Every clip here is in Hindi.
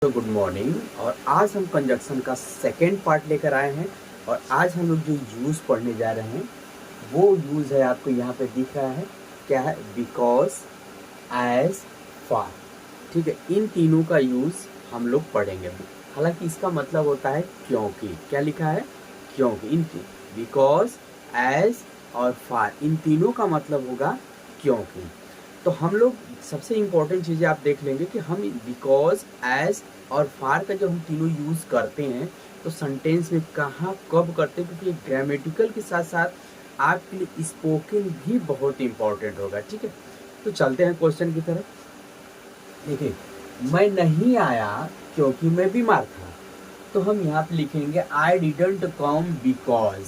तो गुड मॉर्निंग। और आज हम कंजक्शन का सेकेंड पार्ट लेकर आए हैं। और आज हम लोग जो यूज़ पढ़ने जा रहे हैं वो यूज़ है, आपको यहाँ पे दिख रहा है क्या है, बिकॉज, एज, फॉर। ठीक है, इन तीनों का यूज़ हम लोग पढ़ेंगे। हालांकि इसका मतलब होता है क्योंकि। क्या लिखा है? क्योंकि। इन बिकॉज, एज और फॉर, इन तीनों का मतलब होगा क्योंकि। तो हम लोग सबसे इम्पोर्टेंट चीज़ें आप देख लेंगे कि हम बिकॉज, एज और फार का जब हम तीनों यूज़ करते हैं तो सेंटेंस में कहाँ कब करते हैं, क्योंकि ग्रामेटिकल के साथ साथ आपके लिए स्पोकन भी बहुत इम्पोर्टेंट होगा। ठीक है, तो चलते हैं क्वेश्चन की तरफ। देखिए, मैं नहीं आया क्योंकि मैं बीमार था। तो हम यहाँ पे लिखेंगे आई डिडंट कम बिकॉज,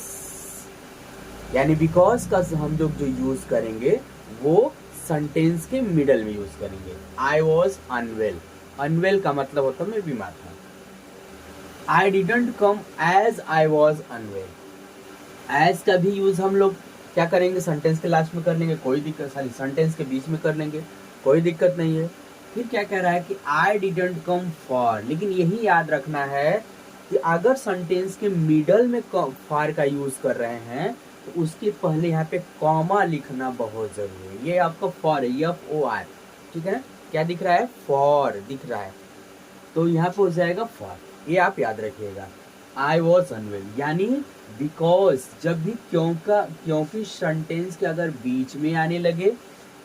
यानी बिकॉज का हम लोग जो यूज करेंगे वो सेंटेंस के मिडल में यूज करेंगे। आई वॉज अनवेल, अनवेल का मतलब होता है मैं बीमार था। I didn't come as I was unwell, as का भी यूज हम लोग क्या करेंगे, सेंटेंस के लास्ट में कर लेंगे, कोई दिक्कत, सॉरी सेंटेंस के बीच में कर लेंगे, कोई दिक्कत नहीं है। फिर क्या कह रहा है कि आई डिडंट कम फॉर, लेकिन यही याद रखना है कि अगर सेंटेंस के मिडल में फॉर का यूज कर रहे हैं तो उसके पहले यहाँ पे कॉमा लिखना बहुत जरूरी है। ये आपका फॉर है, FOR। ठीक है ना, क्या दिख रहा है? फॉर दिख रहा है, तो यहाँ पे हो जाएगा फॉर, ये आप याद रखिएगा। आई वॉज अनवेल, यानी बिकॉज जब भी क्योंकि सेंटेंस के अगर बीच में आने लगे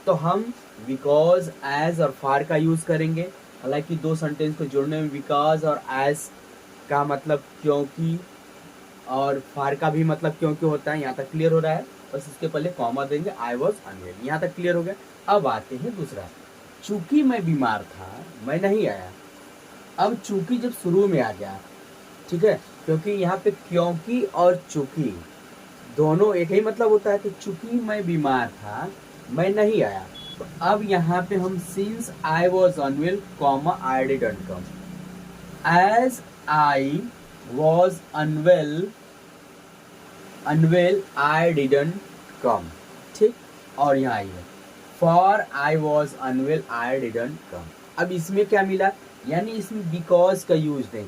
तो हम बिकॉज, एज और फॉर का यूज करेंगे। हालांकि दो सेंटेंस को जोड़ने में बिकॉज और एज का मतलब क्योंकि और फार का भी मतलब क्योंकि होता है। यहाँ तक क्लियर हो रहा है? बस इसके पहले कॉमा देंगे, आई वॉज अनवेल। यहाँ तक क्लियर हो गया। अब आते हैं दूसरा, चूंकि मैं बीमार था मैं नहीं आया। अब चूंकि जब शुरू में आ गया, ठीक है, क्योंकि यहाँ पे क्योंकि और चूंकि दोनों एक ही मतलब होता है। तो चूंकि मैं बीमार था मैं नहीं आया, तो अब यहाँ पे हम since I was unwell comma I didn't come, as I was unwell I didn't come. ठीक, और यहाँ आइए, for I was unwell I didn't come. अब इसमें क्या मिला, यानी इसमें बिकॉज का यूज दें।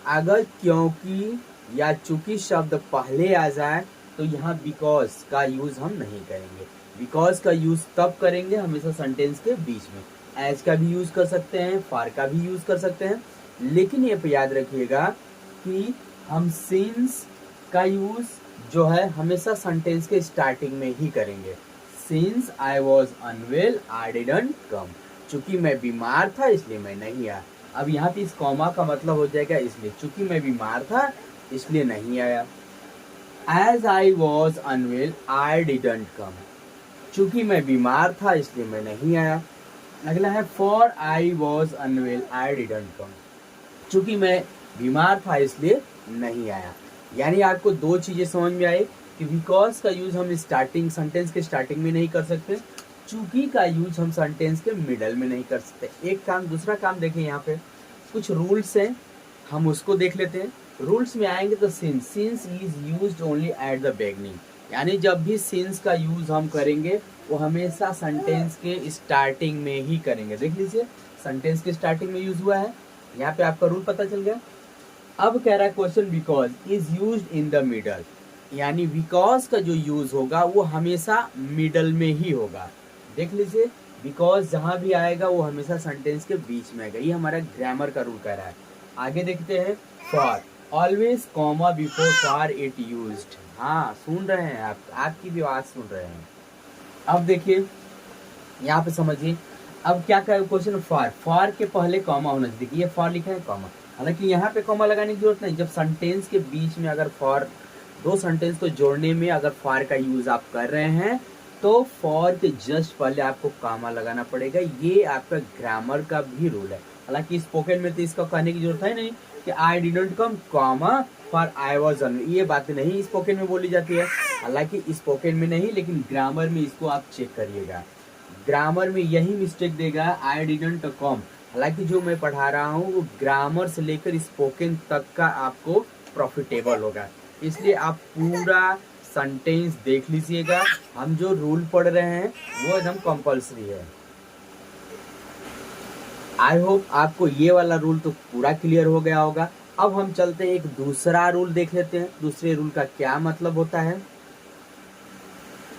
अगर क्योंकि या चूंकि शब्द पहले आ जाए तो यहाँ बिकॉज का यूज हम नहीं करेंगे। बिकॉज का यूज तब करेंगे हमेशा सेंटेंस के बीच में। एज का भी यूज कर सकते हैं, फॉर का भी यूज कर सकते हैं, लेकिन ये पे याद रखिएगा कि हम सिंस का यूज जो है हमेशा सेंटेंस के स्टार्टिंग में ही करेंगे। Since I was unwell I didn't come, चूंकि मैं बीमार था इसलिए मैं नहीं आया। अब यहाँ पे इस कॉमा का मतलब हो जाएगा इसलिए, चूंकि मैं बीमार था इसलिए नहीं आया। As I was unwell I didn't come, चूंकि मैं बीमार था इसलिए मैं नहीं आया। अगला है for I was unwell I didn't come, चूंकि मैं बीमार था इसलिए नहीं आया। यानी आपको दो चीजें समझ में आई कि बिकॉज का यूज हम स्टार्टिंग सेंटेंस के स्टार्टिंग में नहीं कर सकते, चूंकि का यूज हम सेंटेंस के मिडल में नहीं कर सकते। एक काम, दूसरा काम देखिए, यहाँ पे कुछ रूल्स हैं, हम उसको देख लेते हैं। रूल्स में आएंगे तो since is used only at the beginning, यानी जब भी सिंस का यूज हम करेंगे वो हमेशा सेंटेंस के स्टार्टिंग में ही करेंगे। देख लीजिए, सेंटेंस के स्टार्टिंग में यूज हुआ है, यहाँ पे आपका रूल पता चल गया। अब कह रहा है question, because is used in the middle, यानी बिकॉज का जो यूज होगा वो हमेशा मिडल में ही होगा। देख लीजिए, बिकॉज जहां भी आएगा वो हमेशा सेंटेंस के बीच में आएगा। ये हमारा ग्रामर का रूल कह रहा है। आगे देखते हैं, for always comma before for it used. हाँ, सुन रहे हैं आप, आपकी भी आवाज सुन रहे हैं। अब देखिए यहाँ पे समझिए, अब क्या कहे क्वेश्चन, फॉर के पहले कॉमा होना चाहिए। देखिए फॉर लिखा है कॉमा, हालांकि यहाँ पे कॉमा लगाने की जरूरत नहीं। जब सेंटेंस के बीच में अगर फॉर, दो सेंटेंस को जोड़ने में अगर फॉर का यूज आप कर रहे हैं तो फॉर के जस्ट पहले आपको कॉमा लगाना पड़ेगा। ये आपका ग्रामर का भी रूल है। हालांकि स्पोकन में तो इसका कहने की जरूरत है नहीं कि I didn't come comma for I was unwell, ये बात नहीं स्पोकन में बोली जाती है। हालांकि स्पोकन में नहीं, लेकिन ग्रामर में इसको आप चेक करिएगा। ग्रामर में यही मिस्टेक देगा, आई डिडंट कम। हालांकि जो मैं पढ़ा रहा हूँ वो ग्रामर से लेकर स्पोकन तक का आपको प्रॉफिटेबल होगा, इसलिए आप पूरा सेंटेंस देख लीजिएगा। हम जो रूल पढ़ रहे हैं वो एकदम कंपलसरी है। आई होप आपको ये वाला रूल तो पूरा क्लियर हो गया होगा। अब हम चलते हैं एक दूसरा रूल देख लेते हैं, दूसरे रूल का क्या मतलब होता है।